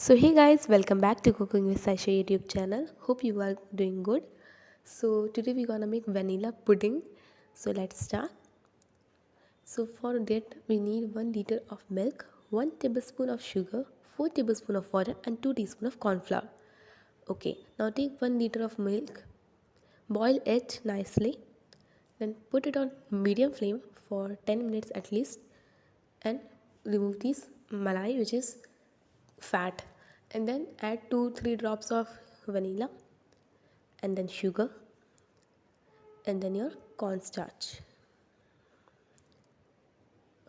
So hey guys, welcome back to Cooking with Sasha YouTube channel. Hope you are doing good. So today we're gonna make vanilla pudding. So let's start. So for that we need 1 liter of milk, 1 tablespoon of sugar, 4 tablespoons of water and 2 teaspoons of corn flour. Okay, now take 1 liter of milk, boil it nicely, then put it on medium flame for 10 minutes at least and remove this malai which is fat, and then add 2-3 drops of vanilla and then sugar and then your cornstarch.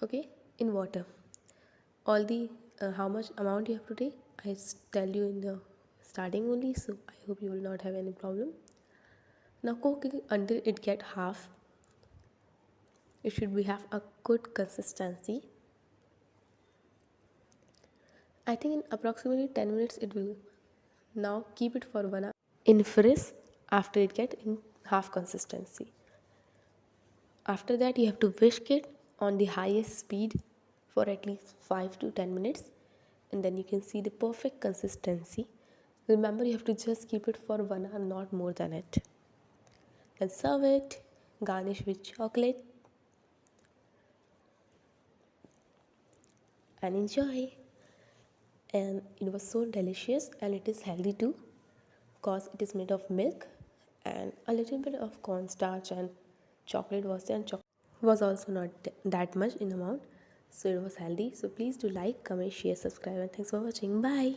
Okay, in water. All the how much amount you have to take I tell you in the starting only, so I hope you will not have any problem. Now cook it until it get half. It should be have a good consistency. I think in approximately 10 minutes it will. Now keep it for 1 hour in fridge after it get in half consistency. After that you have to whisk it on the highest speed for at least 5 to 10 minutes, and then you can see the perfect consistency. Remember, you have to just keep it for 1 hour, not more than it. Then serve it, garnish with chocolate and enjoy. And it was so delicious and it is healthy too because it is made of milk and a little bit of cornstarch and chocolate was there, and chocolate was also not that much in amount, so it was healthy. So please do like, comment, share, subscribe, and thanks for watching. Bye.